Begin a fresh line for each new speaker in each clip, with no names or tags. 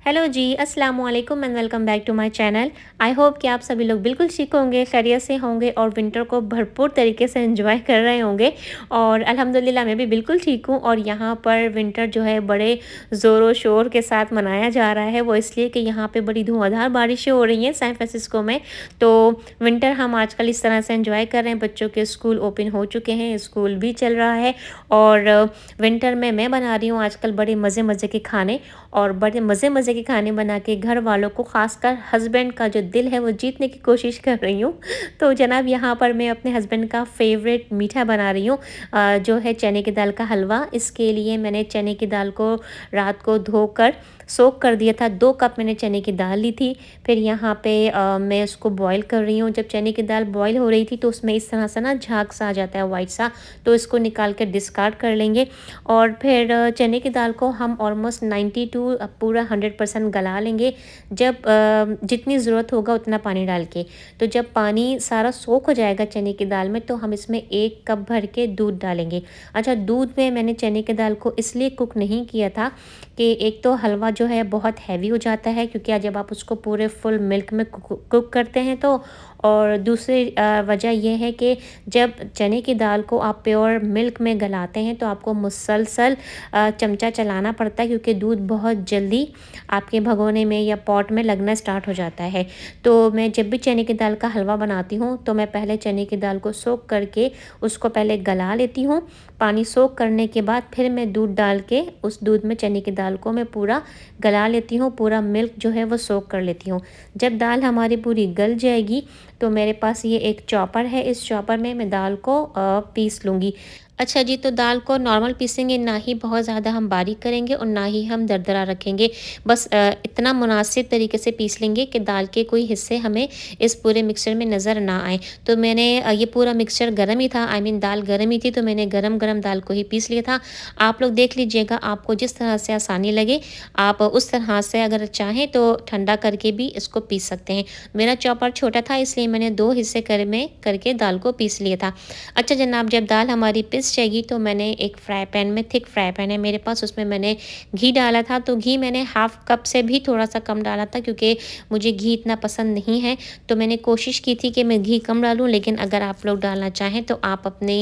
Hello ji, अस्सलाम वालेकुम and welcome back to my channel. I hope कि आप सभी लोग बिल्कुल ठीक होंगे, खैरियत से होंगे और विंटर को भरपूर तरीके से एंजॉय कर रहे होंगे। और अल्हम्दुलिल्लाह मैं भी बिल्कुल ठीक हूँ। और यहाँ पर विंटर जो है बड़े ज़ोरों शोर के साथ मनाया जा रहा है। वो इसलिए कि यहाँ पे बड़ी धुआंधार बारिशें हो रही हैं सैन फ्रांसिस्को में। तो विंटर हम आजकल इस तरह से एंजॉय कर रहे हैं। बच्चों के स्कूल ओपन हो चुके हैं, स्कूल भी चल रहा है। और विंटर में मैं बना रही हूँ आजकल बड़े मज़े मज़े के खाने, और बड़े मज़े-मज़े के खाने बना के घर वालों को, ख़ासकर हस्बैंड का जो दिल है वो जीतने की कोशिश कर रही हूँ। तो जनाब यहाँ पर मैं अपने हस्बैंड का फ़ेवरेट मीठा बना रही हूँ, जो है चने की दाल का हलवा। इसके लिए मैंने चने की दाल को रात को धोकर सोक कर दिया था। 2 कप मैंने चने की दाल ली थी। फिर यहाँ पे मैं उसको बॉयल कर रही हूँ। जब चने की दाल बॉयल हो रही थी तो उसमें इस तरह से ना झाग सा आ जाता है वाइट सा, तो इसको निकाल कर डिस्कार्ड कर लेंगे। और फिर चने की दाल को हम ऑलमोस्ट 90 टू पूरा 100% गला लेंगे। जब जितनी ज़रूरत होगा उतना पानी डाल के। तो जब पानी सारा सोख हो जाएगा चने की दाल में, तो हम इसमें 1 कप भर के दूध डालेंगे। अच्छा, दूध में मैंने चने की दाल को इसलिए कुक नहीं किया था कि एक तो हलवा जो है बहुत हैवी हो जाता है, क्योंकि जब आप उसको पूरे फुल मिल्क में कुक करते हैं तो। और दूसरी वजह यह है कि जब चने की दाल को आप प्योर मिल्क में गलाते हैं तो आपको मुसलसल चमचा चलाना पड़ता है, क्योंकि दूध बहुत जल्दी आपके भगोने में या पॉट में लगना स्टार्ट हो जाता है। तो मैं जब भी चने की दाल का हलवा बनाती हूँ तो मैं पहले चने की दाल को सोक करके उसको पहले गला लेती हूँ। पानी सोक करने के बाद फिर मैं दूध डाल के उस दूध में चने की दाल को मैं पूरा गला लेती हूँ, पूरा मिल्क जो है वो सोक कर लेती हूँ। जब दाल हमारी पूरी गल जाएगी तो मेरे पास ये एक चॉपर है, इस चॉपर में मैं दाल को पीस लूँगी। अच्छा जी, तो दाल को नॉर्मल पीसेंगे, ना ही बहुत ज़्यादा हम बारीक करेंगे और ना ही हम दरदरा रखेंगे। बस इतना मुनासिब तरीके से पीस लेंगे कि दाल के कोई हिस्से हमें इस पूरे मिक्सचर में नज़र ना आए। तो मैंने ये पूरा मिक्सचर गर्म ही था, आई मीन दाल गर्म ही थी, तो मैंने गरम-गरम दाल को ही पीस लिया था। आप लोग देख लीजिएगा, आपको जिस तरह से आसानी लगे आप उस तरह से अगर चाहें तो ठंडा करके भी इसको पीस सकते हैं। मेरा चॉपर छोटा था इसलिए मैंने 2 हिस्से में करके दाल को पीस लिया था। अच्छा जनाब, जब दाल हमारी पिस जाएगी तो मैंने एक फ्राई पैन में, थिक फ्राई पैन है मेरे पास, उसमें मैंने घी डाला था। तो घी मैंने हाफ़ कप से भी थोड़ा-सा कम डाला था, क्योंकि मुझे घी इतना पसंद नहीं है। तो मैंने कोशिश की थी कि मैं घी कम डालूँ, लेकिन अगर आप लोग डालना चाहें तो आप अपने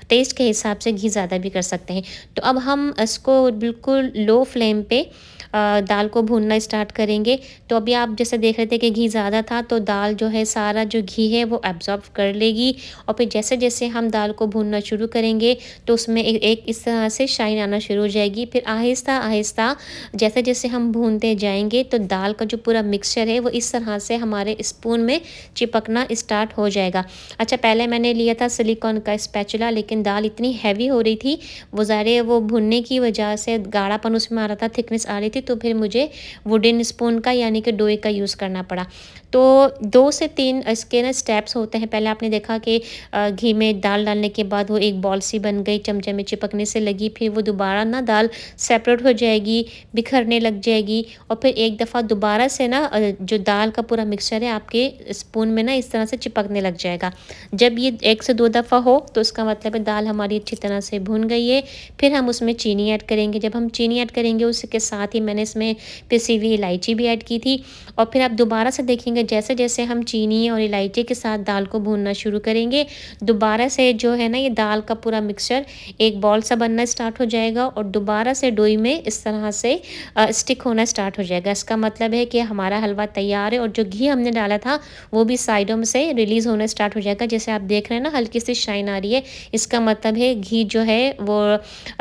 टेस्ट के हिसाब से घी ज़्यादा भी कर सकते हैं। तो अब हम इसको बिल्कुल लो फ्लेम पे दाल को भूनना स्टार्ट करेंगे। तो अभी आप जैसे देख रहे थे कि घी ज़्यादा था, तो दाल जो है सारा जो घी है वो एब्ज़ॉर्ब कर लेगी। और फिर जैसे-जैसे हम दाल को भूनना शुरू करेंगे तो उसमें एक इस तरह से शाइन आना शुरू हो जाएगी। फिर आहिस्ता-आहिस्ता जैसे-जैसे हम भूनते जाएँगे तो दाल का जो पूरा मिक्सचर है वो इस तरह से हमारे स्पून में चिपकना स्टार्ट हो जाएगा। अच्छा, पहले मैंने लिया था सिलिकॉन का स्पैचुला, लेकिन दाल इतनी हैवी हो रही थी, वो ज़ाहिर है वो भुनने की वजह से गाढ़ापन उसमें आ रहा था, थिकनेस आ रही थी, तो फिर मुझे वुडन स्पून का यानी कि डोए का यूज़ करना पड़ा। तो 2 से 3 इसके ना स्टेप्स होते हैं। पहले आपने देखा कि घी में दाल डालने के बाद वो एक बॉल सी बन गई, चमचे में चिपकने से लगी, फिर वो दोबारा ना दाल सेपरेट हो जाएगी, बिखरने लग जाएगी, और फिर एक दफ़ा दोबारा से ना जो दाल का पूरा मिक्सचर है आपके स्पून में ना इस तरह से चिपकने लग जाएगा। जब ये 1 से 2 दफ़ा हो तो इसका मतलब है दाल हमारी अच्छी तरह से भुन गई है। फिर हम उसमें चीनी ऐड करेंगे। जब हम चीनी ऐड करेंगे उसके साथ ही मैंने इसमें पिसी हुई इलायची भी ऐड की थी। और फिर आप दोबारा से देखेंगे जैसे-जैसे हम चीनी और इलायची के साथ दाल को भूनना शुरू करेंगे, दोबारा से जो है ना ये दाल का पूरा मिक्सचर एक बॉल सा बनना स्टार्ट हो जाएगा और दोबारा से डोई में इस तरह से स्टिक होना स्टार्ट हो जाएगा। इसका मतलब है कि हमारा हलवा तैयार है और जो घी हमने डाला था वो भी साइडों में से रिलीज़ होना स्टार्ट हो जाएगा। जैसे आप देख रहे हैं ना हल्की सी शाइन आ रही है, इसका मतलब है घी जो है वो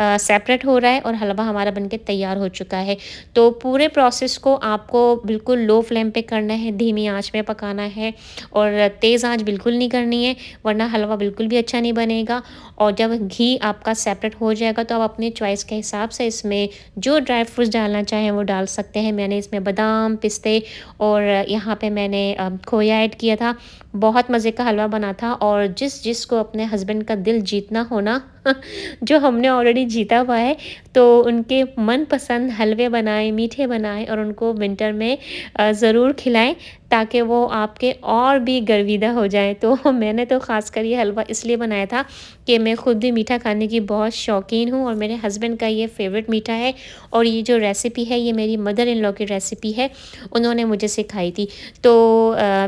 सेपरेट हो रहा है और हलवा हमारा बनके तैयार हो चुका है। तो पूरे प्रोसेस को आपको बिल्कुल लो फ्लेम पे करना है, धीमी आँच में पकाना है और तेज़ आँच बिल्कुल नहीं करनी है, वरना हलवा बिल्कुल भी अच्छा नहीं बनेगा। और जब घी आपका सेपरेट हो जाएगा तो आप अपने चॉइस के हिसाब से इसमें जो ड्राई फ्रूट्स डालना चाहें वो डाल सकते हैं। मैंने इसमें बादाम, पिस्ते और यहाँ पे मैंने खोया ऐड किया था। बहुत मज़े का हलवा बना था। और जिसको अपने हस्बैंड का दिल जीतना हो ना जो हमने ऑलरेडी जीता हुआ है, तो उनके मनपसंद हलवे बनाएँ, मीठे बनाएँ और उनको विंटर में ज़रूर खिलाएँ, ताकि वो आपके और भी गर्विदा हो जाएँ। तो मैंने तो ख़ासकर ये हलवा इसलिए बनाया था कि मैं खुद भी मीठा खाने की बहुत शौकीन हूँ और मेरे हस्बैंड का ये फ़ेवरेट मीठा है। और ये जो रेसिपी है ये मेरी मदर इन लॉ की रेसिपी है, उन्होंने मुझे सिखाई थी। तो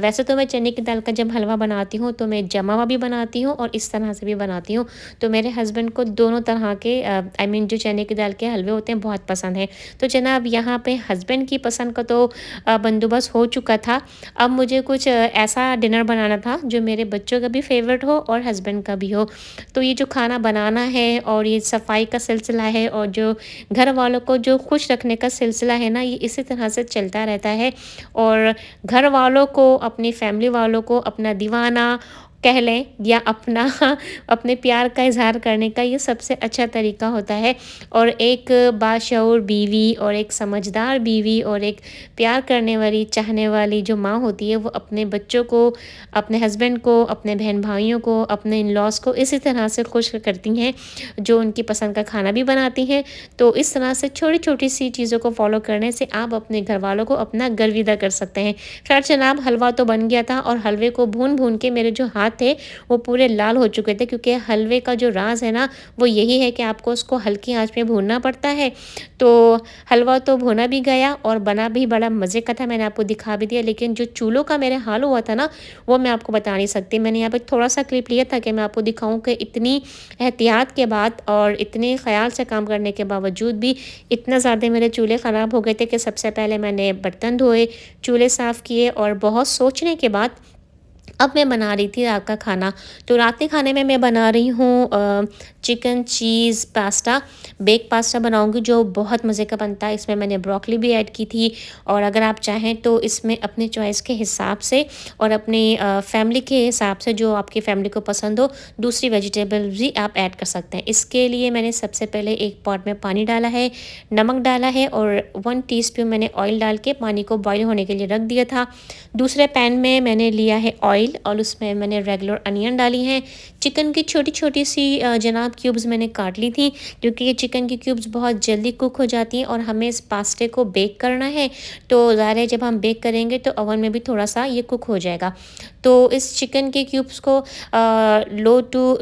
वैसे तो मैं चने की दाल का जब हलवा बनाती हूँ तो मैं जमा हुआ भी बनाती हूँ और इस तरह से भी बनाती हूँ। तो मेरे हस्बैंड को दोनों तरह के आई मीन जो चने की दाल के हलवे होते हैं बहुत पसंद है। तो जनाब यहाँ पे हस्बैंड की पसंद का तो बंदोबस्त हो चुका था। अब मुझे कुछ ऐसा डिनर बनाना था जो मेरे बच्चों का भी फ़ेवरेट हो और हस्बैंड का भी हो। तो ये जो खाना बनाना है और ये सफाई का सिलसिला है और जो घर वालों को जो खुश रखने का सिलसिला है ना, ये इसी तरह से चलता रहता है। और घर वालों को, अपनी फैमिली वालों को अपना दीवाना कह लें या अपना अपने प्यार का इज़हार करने का ये सबसे अच्छा तरीका होता है। और एक बाशऊर बीवी और एक समझदार बीवी और एक प्यार करने वाली, चाहने वाली जो माँ होती है, वो अपने बच्चों को, अपने हस्बैंड को, अपने बहन-भाइयों को, अपने इन-लॉज़ को इसी तरह से खुश करती हैं, जो उनकी पसंद का खाना भी बनाती हैं। तो इस तरह से छोटी-छोटी सी चीज़ों को फ़ॉलो करने से आप अपने घरवालों को अपना गर्विदा कर सकते हैं। ख़ैर जनाब, हलवा तो बन गया था और हलवे को भून-भून के मेरे जो हाथ थे वो पूरे लाल हो चुके थे, क्योंकि हलवे का जो राज़ है ना, वो यही है कि आपको उसको हल्की आँच पे भूनना पड़ता है। तो हलवा तो भुना भी गया और बना भी बड़ा मज़े का था, मैंने आपको दिखा भी दिया। लेकिन जो चूल्हों का मेरा हाल हुआ था ना, वो मैं आपको बता नहीं सकती। मैंने यहाँ पे थोड़ा-सा क्लिप लिया था कि मैं आपको दिखाऊँ कि इतनी एहतियात के बाद और इतने ख़याल से काम करने के बावजूद भी इतना ज़्यादा मेरे चूल्हे ख़राब हो गए थे कि सबसे पहले मैंने बर्तन धोए, चूल्हे साफ़ किए और बहुत सोचने के बाद अब मैं बना रही थी रात का खाना। तो रात के खाने में मैं बना रही हूँ chicken cheese pasta, bake pasta बनाऊँगी जो बहुत मज़े का बनता है। इसमें मैंने ब्रोकोली भी ऐड की थी और अगर आप चाहें तो इसमें अपनी चॉइस के हिसाब से और अपनी फैमिली के हिसाब से, जो आपकी फैमिली को पसंद हो, दूसरी वेजिटेबल भी आप ऐड कर सकते हैं। इसके लिए मैंने सबसे पहले एक पॉट में पानी डाला है, नमक डाला है और 1 टीस्पून मैंने ऑयल डाल के पानी को बॉयल होने के लिए रख दिया था। दूसरे पैन में मैंने लिया है ऑयल और उसमें मैंने रेगुलर अनियन डाली हैं। चिकन की छोटी-छोटी सी जनाब क्यूब्स मैंने काट ली थी, क्योंकि ये चिकन की क्यूब्स बहुत जल्दी कुक हो जाती हैं और हमें इस पास्ते को बेक करना है। तो ज़ाहिर है जब हम बेक करेंगे तो ओवन में भी थोड़ा-सा ये कुक हो जाएगा। तो इस चिकन के क्यूब्स को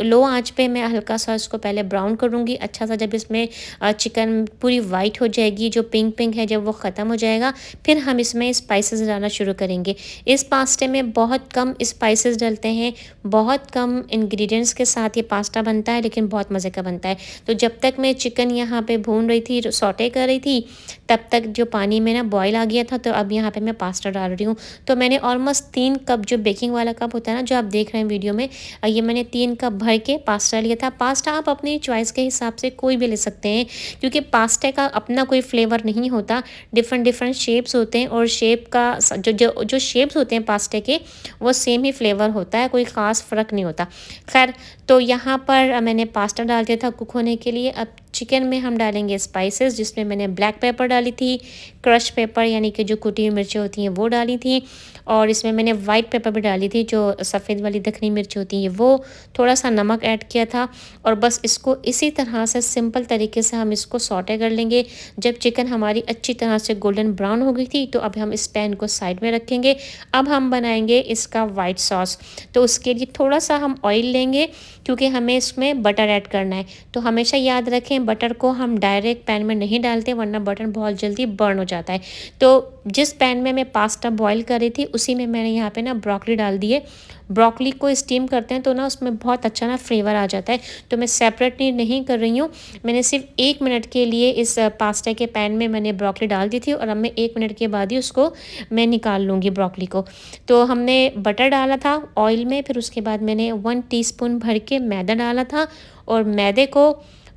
लो आँच पे मैं हल्का-सा इसको पहले ब्राउन करूँगी। अच्छा-सा जब इसमें चिकन पूरी वाइट हो जाएगी, जो पिंक-पिंक है जब वो ख़त्म हो जाएगा, फिर हम इसमें स्पाइसेस डालना शुरू करेंगे। इस पास्ते में बहुत कम स्पाइसेस डलते हैं, बहुत कम इंग्रेडिएंट्स के साथ ये पास्ता बनता है, लेकिन बहुत मज़े का बनता है। तो जब तक मैं चिकन यहाँ पे भून रही थी, सौटे कर रही थी, तब तक जो पानी में ना बॉयल आ गया था। तो अब यहाँ पे मैं पास्ता डाल रही हूँ। तो मैंने ऑलमोस्ट 3 कप, जो बेकिंग वाला कप होता है ना, जो आप देख रहे हैं वीडियो में, ये मैंने 3 कप भर के पास्ता लिया था। पास्ता आप अपनी चॉइस के हिसाब से कोई भी ले सकते हैं, क्योंकि पास्ते का अपना कोई फ्लेवर नहीं होता। डिफरेंट शेप्स होते हैं और शेप का जो शेप्स होते हैं पास्ते के, वो सेम ही फ्लेवर होता है, कोई ख़ास फ़र्क नहीं होता। ख़ैर, तो यहाँ पर मैंने पास्ता डाल दिया था कुक होने के लिए। अब चिकन में हम डालेंगे स्पाइसेस, जिसमें मैंने ब्लैक पेपर डाली थी, क्रश पेपर यानी कि जो कुटी हुई मिर्चें होती हैं वो डाली थी, और इसमें मैंने वाइट पेपर भी डाली थी, जो सफ़ेद वाली दखनी मिर्च होती है वो, थोड़ा-सा नमक ऐड किया था। और बस इसको इसी तरह से सिंपल तरीके से हम इसको सौटे कर लेंगे। जब चिकन हमारी अच्छी तरह से गोल्डन ब्राउन हो गई थी, तो अब हम इस पैन को साइड में रखेंगे। अब हम बनाएंगे इसका वाइट सॉस। तो उसके लिए थोड़ा-सा हम ऑयल लेंगे, क्योंकि हमें इसमें बटर ऐड करना है। तो हमेशा याद रखें, बटर को हम डायरेक्ट पैन में नहीं डालते, वरना बटर बहुत जल्दी बर्न हो जाता है। तो जिस पैन में मैं पास्ता बॉईल कर रही थी, उसी में मैंने यहाँ पे ना ब्रोकोली डाल दिए। ब्रोकोली को स्टीम करते हैं तो ना उसमें बहुत अच्छा ना फ्लेवर आ जाता है। तो मैं सेपरेटली नहीं कर रही हूँ, मैंने सिर्फ 1 मिनट के लिए इस पास्ता के पैन में मैंने ब्रोकोली डाल दी थी और अब मैं 1 मिनट के बाद ही उसको मैं निकाल लूँगी ब्रोकोली को। तो हमने बटर डाला था ऑयल में, फिर उसके बाद मैंने 1 टीस्पून भर के मैदा डाला था, और मैदे को,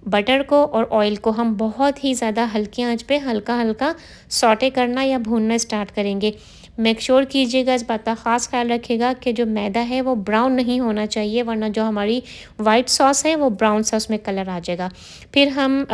बटर को और ऑयल को हम बहुत ही ज़्यादा हल्की आंच पे हल्का-हल्का सौटे करना या भूनना स्टार्ट करेंगे। मेक श्योर कीजिएगा, इस बात का ख़ास ख्याल रखिएगा कि जो मैदा है वो ब्राउन नहीं होना चाहिए, वरना जो हमारी वाइट सॉस है वो ब्राउन सा उसमें कलर आ जाएगा। फिर हम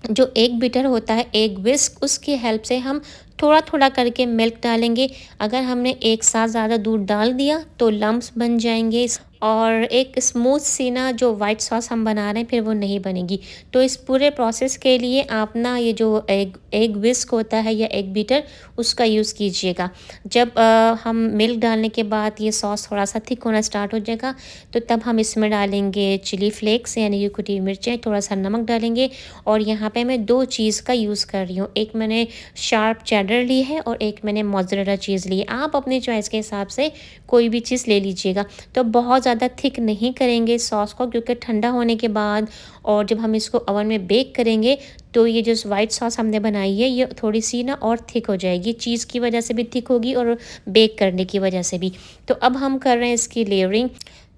जो एग बीटर होता है, एग विस्क, उसकी हेल्प से हम थोड़ा-थोड़ा करके मिल्क डालेंगे। अगर हमने एक साथ ज़्यादा दूध डाल दिया तो लम्प्स बन जाएँगे और एक स्मूथ सी ना जो व्हाइट सॉस हम बना रहे हैं फिर वो नहीं बनेगी। तो इस पूरे प्रोसेस के लिए आप ना ये जो एग एग व्हिस्क होता है या एग बीटर उसका यूज़ कीजिएगा। जब हम मिल्क डालने के बाद ये सॉस थोड़ा-सा थिक होना स्टार्ट हो जाएगा तो तब हम इसमें डालेंगे चिली फ्लेक्स यानी कि कुटी मिर्चें, थोड़ा-सा नमक डालेंगे और यहाँ पे मैं 2 चीज़ का यूज़ कर रही हूँ। एक मैंने शार्प चेडर ली है और एक मैंने मोज़रेला चीज़ ली है। आप अपनी चॉइस के हिसाब से कोई भी चीज़ ले लीजिएगा। तो बहुत ज़्यादा थिक नहीं करेंगे सॉस को क्योंकि ठंडा होने के बाद और जब हम इसको ओवन में बेक करेंगे तो ये जो व्हाइट सॉस हमने बनाई है ये थोड़ी-सी ना और थिक हो जाएगी। चीज़ की वजह से भी थिक होगी और बेक करने की वजह से भी। तो अब हम कर रहे हैं इसकी लेयरिंग।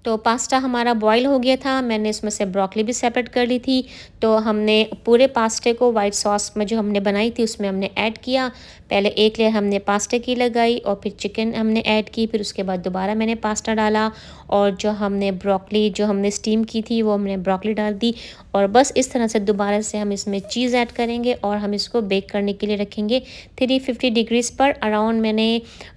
तो पास्ता हमारा बॉयल हो गया था, मैंने इसमें से ब्रोकली भी सेपरेट कर ली थी। तो हमने पूरे पास्ते को व्हाइट सॉस में जो हमने बनाई थी उसमें हमने ऐड किया। पहले एक लेयर हमने पास्ते की लगाई और फिर चिकन हमने ऐड की, फिर उसके बाद दोबारा मैंने पास्ता डाला और जो हमने ब्रोकली जो हमने स्टीम की थी वो हमने ब्रोकली डाल दी और बस इस तरह से दोबारा से हम इसमें चीज़ ऐड करेंगे और हम इसको बेक करने के लिए रखेंगे 350 डिग्रीज़ पर। अराउंड मैंने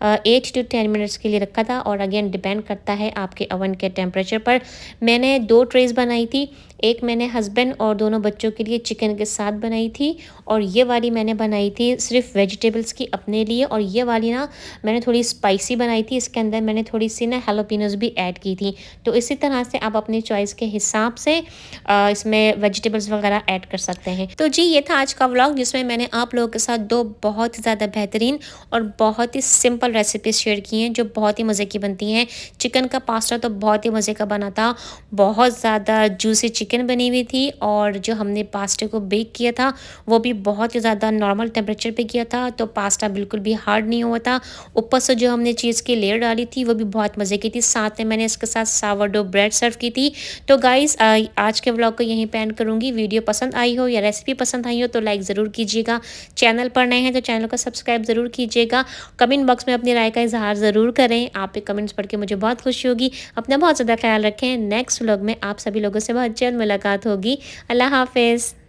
8 to 10 मिनट्स के लिए रखा था और अगेन डिपेंड करता है आपके ओवन के टेम्परेचर पर। मैंने 2 ट्रेज़ बनाई थी, एक मैंने हस्बैंड और दोनों बच्चों के लिए चिकन के साथ बनाई थी और ये वाली मैंने बनाई थी सिर्फ वेजिटेबल्स की अपने लिए और ये वाली ना मैंने थोड़ी स्पाइसी बनाई थी, इसके अंदर मैंने थोड़ी सी ना हैलोपिनोस भी ऐड की थी। तो इसी तरह से आप अपनी चॉइस के हिसाब से इसमें वेजिटेबल्स वगैरह ऐड कर सकते हैं। तो जी ये था आज का व्लॉग जिसमें मैंने आप लोगों के साथ 2 बहुत ही ज़्यादा बेहतरीन और बहुत ही सिंपल रेसिपीज शेयर की हैं जो बहुत ही मज़े की बनती हैं। चिकन का पास्ता तो बहुत ही मज़े का बना था, बहुत ज़्यादा जूसी चिकन बनी हुई थी और जो हमने पास्ते को बेक किया था वो भी बहुत ही ज़्यादा नॉर्मल टेम्परेचर पे किया था, तो पास्ता बिल्कुल भी हार्ड नहीं हुआ था। ऊपर से जो हमने चीज़ की लेयर डाली थी वो भी बहुत मज़े की थी, साथ में मैंने इसके साथ सावरडो ब्रेड सर्व की थी। तो गाइज़ आज के व्लॉग को यहीं पे एंड करूँगी। वीडियो पसंद आई हो या रेसिपी पसंद आई हो तो लाइक ज़रूर कीजिएगा। चैनल पर नए हैं तो चैनल को सब्सक्राइब ज़रूर कीजिएगा। कमेंट बॉक्स में अपनी राय का इज़हार ज़रूर करें, आपके कमेंट्स पढ़ के मुझे बहुत खुशी होगी। अपना बहुत ज़्यादा ख्याल रखें। नेक्स्ट व्लॉग में आप सभी लोगों से बहुत जल्द मुलाकात होगी। अल्लाह हाफ़िज़।